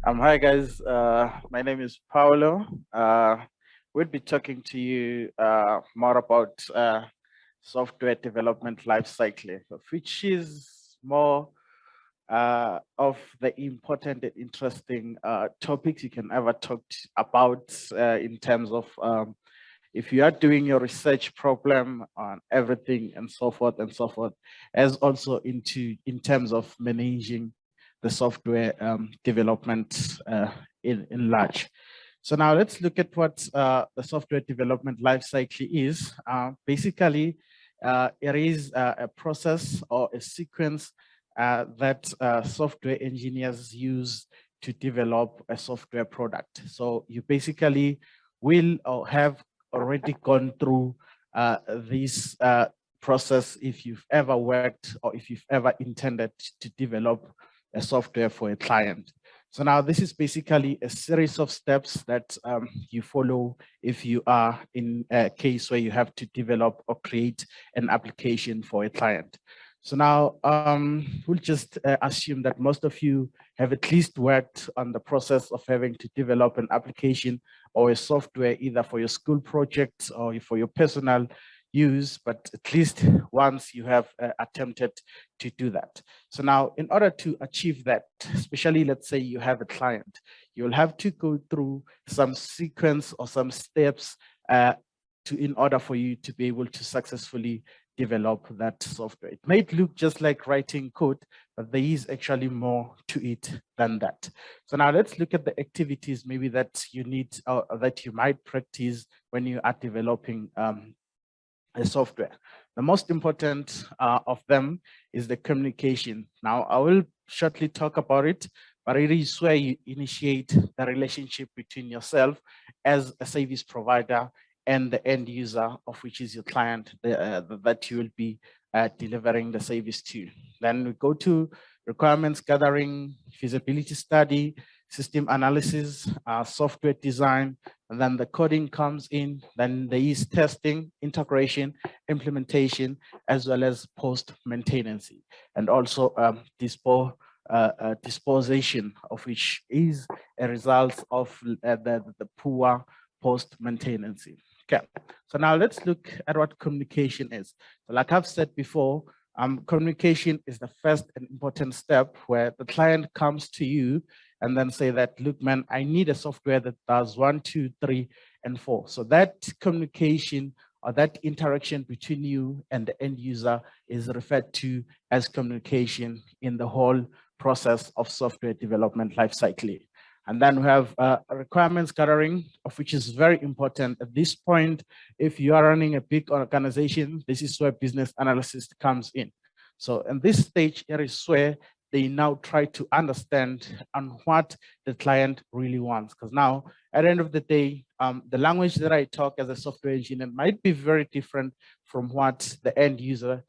Hi guys, my name is Paulo. We'll be talking to you more about software development lifecycle, which is more of the important and interesting topics you can ever talk about in terms of if you are doing your research problem on everything and so forth, as also in terms of managing the software development in large. So now let's look at what the software development life cycle is. Basically, it is a process or a sequence that software engineers use to develop a software product. So you basically will or have already gone through this process if you've ever worked or if you've ever intended to develop a software for a client. So now this is basically a series of steps that you follow if you are in a case where you have to develop or create an application for a client. So now we'll just assume that most of you have at least worked on the process of having to develop an application or a software either for your school projects or for your personal use, but at least once you have attempted to do that. So now in order to achieve that, especially let's say you have a client, you'll have to go through some sequence or some steps in order for you to be able to successfully develop that software. It might look just like writing code, but there is actually more to it than that. So now let's look at the activities maybe that you need or that you might practice when you are developing a software. The most important of them is the communication. Now, I will shortly talk about it, but it is where you initiate the relationship between yourself as a service provider and the end user, of which is your client that you will be delivering the service to. Then we go to requirements gathering, feasibility study, system analysis, software design, and then the coding comes in, then there is testing, integration, implementation, as well as post-maintenance, and also disposition, of which is a result of the poor post-maintenance. Okay, so now let's look at what communication is. So like I've said before, communication is the first and important step where the client comes to you and then say that, look, man, I need a software that does 1, 2, 3, and 4. So that communication or that interaction between you and the end user is referred to as communication in the whole process of software development lifecycle. And then we have requirements gathering, of which is very important at this point. If you are running a big organization, this is where business analysis comes in. So in this stage, it is where they now try to understand on what the client really wants. Because now, at the end of the day, the language that I talk as a software engineer might be very different from what the end user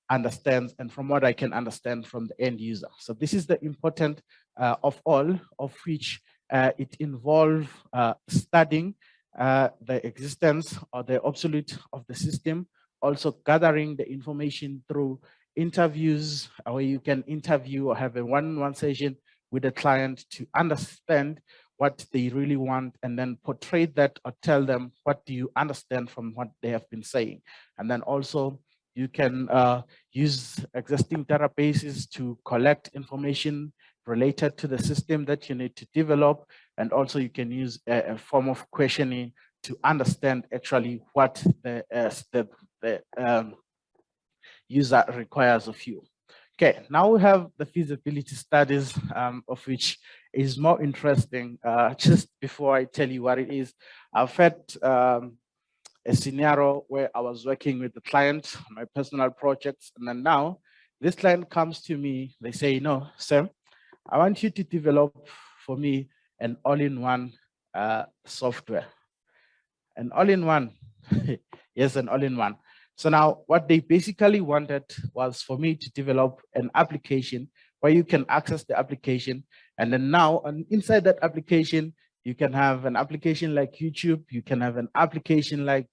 understands and from what I can understand from the end user. So this is the important of all, of which it involves studying the existence or the obsolete of the system, also gathering the information through interviews where you can interview or have a one-on-one session with the client to understand what they really want and then portray that or tell them what do you understand from what they have been saying. And then also you can use existing databases to collect information related to the system that you need to develop. And also you can use a form of questioning to understand actually what the user requires of you. Okay, now we have the feasibility studies, of which is more interesting. Just before I tell you what it is, I've had a scenario where I was working with the client, my personal projects, and then now this client comes to me, they say, no, Sam, I want you to develop for me an all-in-one software. An all-in-one, yes, an all-in-one. So now what they basically wanted was for me to develop an application where you can access the application. And then now inside that application, you can have an application like YouTube. You can have an application like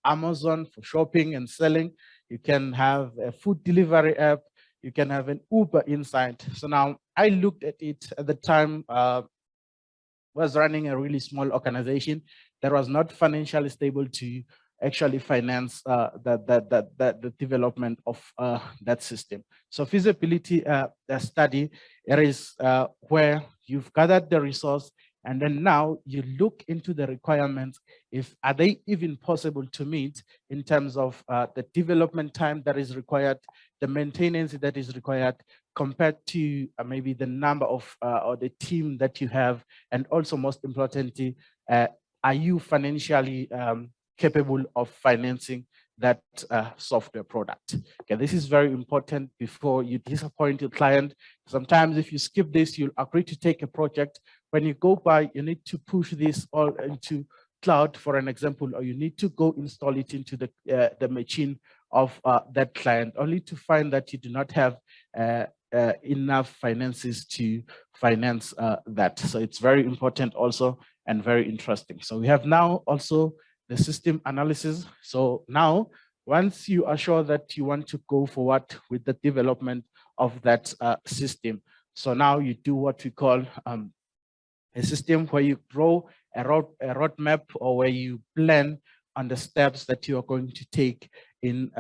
Amazon for shopping and selling. You can have a food delivery app. You can have an Uber inside. So now I looked at it at the time was running a really small organization that was not financially stable to actually finance the development of that system. So feasibility study, it is where you've gathered the resource, and then now you look into the requirements, if are they even possible to meet in terms of the development time that is required, the maintenance that is required, compared to maybe the number of or the team that you have, and also most importantly, are you financially capable of financing that software product? Okay, this is very important before you disappoint your client. Sometimes if you skip this, you'll agree to take a project. When you go by, you need to push this all into cloud, for an example, or you need to go install it into the machine of that client, only to find that you do not have enough finances to finance that. So it's very important also and very interesting. So we have now also the system analysis. So now, once you are sure that you want to go forward with the development of that system, so now you do what we call a system where you draw a roadmap, or where you plan on the steps that you are going to take in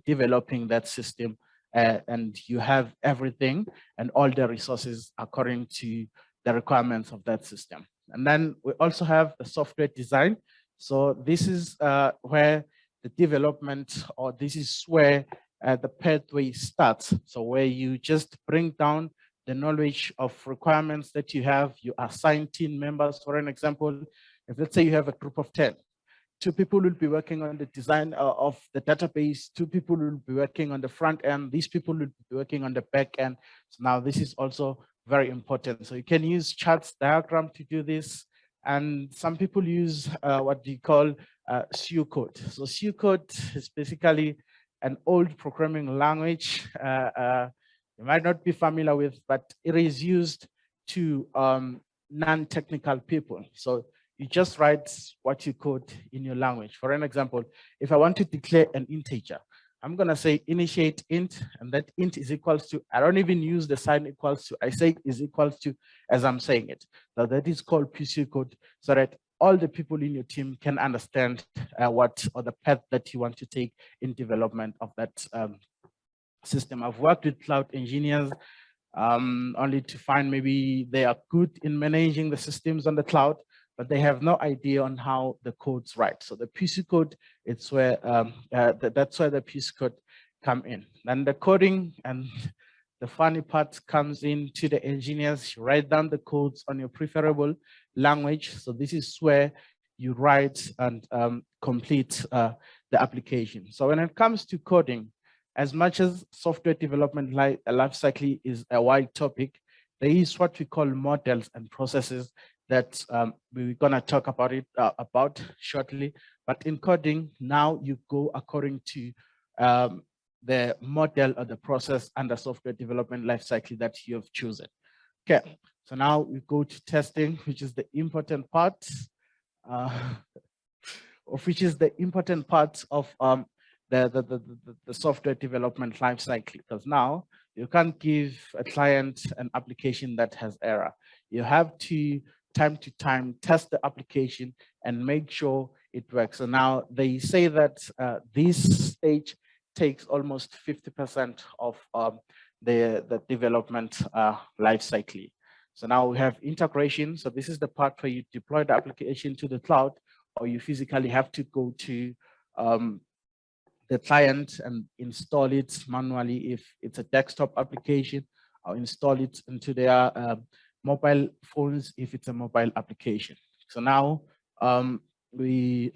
developing that system, and you have everything and all the resources according to the requirements of that system. And then we also have the software design. So this is where the development, or this is where the pathway starts. So where you just bring down the knowledge of requirements that you have, you assign team members. For an example, if let's say you have a group of 10, 2 people will be working on the design of the database, 2 people will be working on the front end, these people will be working on the back end. So now this is also very important. So you can use charts, diagram to do this. And some people use what you call SU code. So SU code is basically an old programming language. You might not be familiar with, but it is used to non-technical people. So you just write what you code in your language. For an example, if I want to declare an integer, I'm going to say initiate int, and that int is equals to, I don't even use the sign equals to, I say is equals to as I'm saying it. So that is called PC code, so that all the people in your team can understand what, or the path that you want to take in development of that system. I've worked with cloud engineers only to find maybe they are good in managing the systems on the cloud, but they have no idea on how the codes write. So the PC code, it's where that's where the PC code come in. Then the coding and the funny part comes in to the engineers. You write down the codes on your preferable language. So this is where you write and complete the application. So when it comes to coding, as much as software development lifecycle is a wide topic, there is what we call models and processes that we're going to talk about about shortly. But in coding, now you go according to the model or the process and the software development lifecycle that you have chosen. Okay, so now we go to testing, which is the important part, of the software development lifecycle, because now you can't give a client an application that has error. You have to time test the application and make sure it works. So now they say that this stage takes almost 50% of the development lifecycle. So now we have integration. So this is the part where you deploy the application to the cloud, or you physically have to go to the client and install it manually if it's a desktop application, or install it into their mobile phones if it's a mobile application. So now we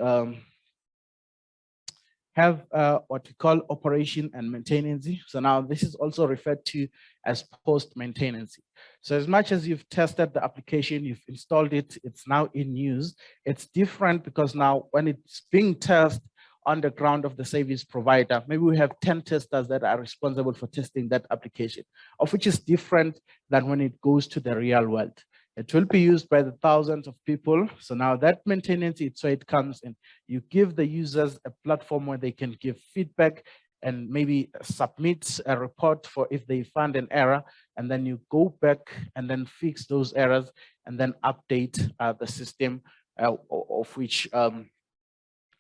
have what we call operation and maintenance. So now this is also referred to as post-maintenance. So as much as you've tested the application, you've installed it, it's now in use. It's different because now when it's being tested on the ground of the service provider, maybe we have 10 testers that are responsible for testing that application, of which is different than when it goes to the real world. It will be used by the thousands of people. So now that maintenance, it's where it comes in. You give the users a platform where they can give feedback and maybe submit a report for if they found an error, and then you go back and then fix those errors and then update the system of which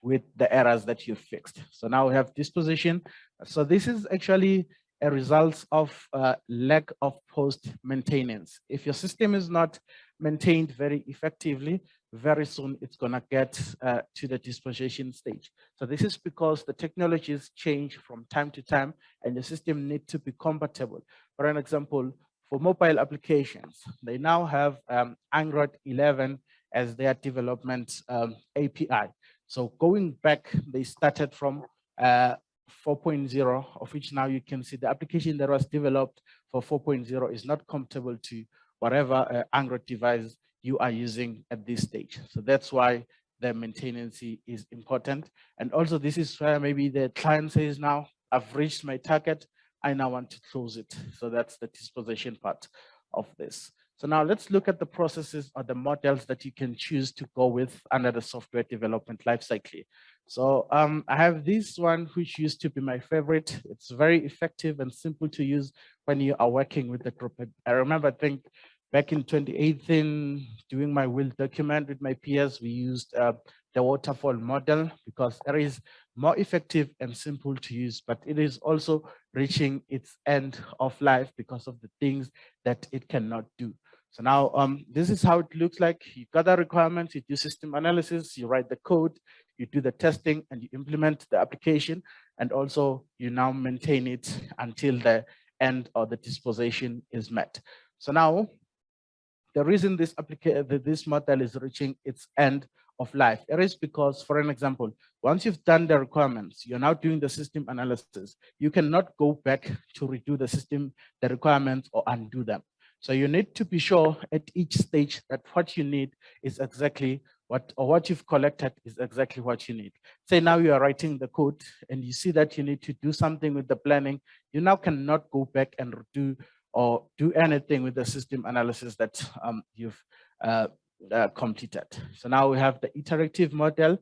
with the errors that you fixed. So now we have disposition. So this is actually a result of lack of post maintenance. If your system is not maintained very effectively, very soon it's gonna get to the disposition stage. So this is because the technologies change from time to time and the system needs to be compatible. For an example, for mobile applications, they now have Android 11 as their development API. So going back, they started from 4.0, of which now you can see the application that was developed for 4.0 is not compatible to whatever Android device you are using at this stage. So that's why the maintenance is important. And also this is where maybe the client says, now I've reached my target, I now want to close it. So that's the disposition part of this. So now let's look at the processes or the models that you can choose to go with under the software development lifecycle. So I have this one, which used to be my favorite. It's very effective and simple to use when you are working with the group. I remember, I think back in 2018, doing my will document with my peers, we used the waterfall model because it is more effective and simple to use, but it is also reaching its end of life because of the things that it cannot do. So now this is how it looks like. You gather requirements, you do system analysis, you write the code, you do the testing, and you implement the application, and also you now maintain it until the end or the disposition is met. So now the reason this model is reaching its end of life, it is because, for an example, once you've done the requirements, you're now doing the system analysis. You cannot go back to redo the requirements or undo them. So you need to be sure at each stage that what you need is exactly what you've collected is exactly what you need. Say now you are writing the code and you see that you need to do something with the planning, you now cannot go back and do or do anything with the system analysis that you've completed. So now we have the iterative model.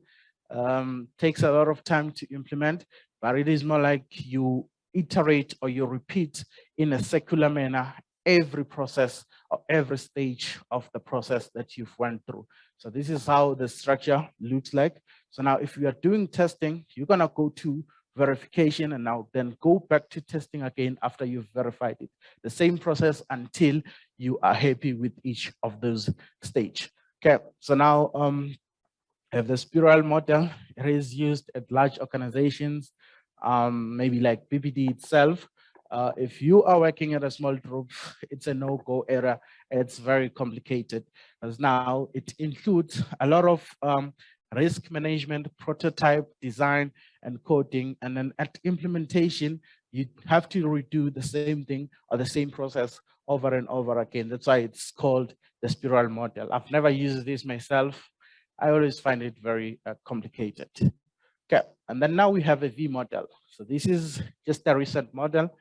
Takes a lot of time to implement, but it is more like you iterate or you repeat in a circular manner every process or every stage of the process that you've went through. So this is how the structure looks like. So now if you are doing testing, you're gonna go to verification and now then go back to testing again after you've verified it. The same process until you are happy with each of those stages. Okay, so now I have the spiral model. It is used at large organizations, maybe like BPD itself. If you are working at a small group, it's a no-go area. It's very complicated, as now it includes a lot of risk management, prototype, design, and coding. And then at implementation, you have to redo the same thing or the same process over and over again. That's why it's called the spiral model. I've never used this myself. I always find it very complicated. Okay, and then now we have a V model. So this is just a recent model,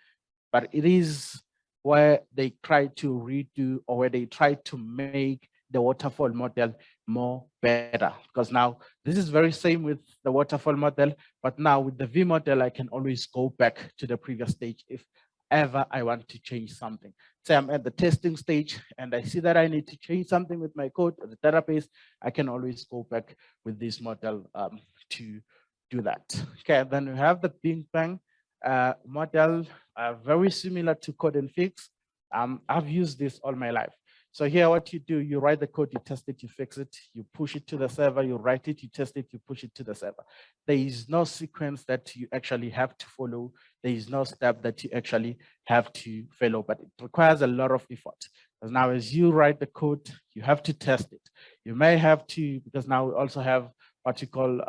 but it is where they try to redo or where they try to make the waterfall model more better. Because now this is very same with the waterfall model, but now with the V model, I can always go back to the previous stage if ever I want to change something. Say I'm at the testing stage and I see that I need to change something with my code or the database, I can always go back with this model to do that. Okay, then we have the Pingpang model, very similar to code and fix. I've used this all my life. So here what you do, you write the code, you test it, you fix it, you push it to the server, you write it, you test it, you push it to the server. There is no sequence that you actually have to follow. There is no step that you actually have to follow, but it requires a lot of effort. Because now as you write the code, you have to test it. You may have to, because now we also have what you call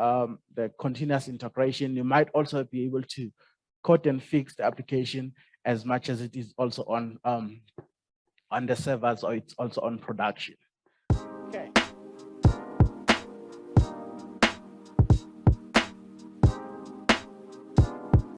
the continuous integration. You might also be able to code and fix the application as much as it is also on the servers or it's also on production.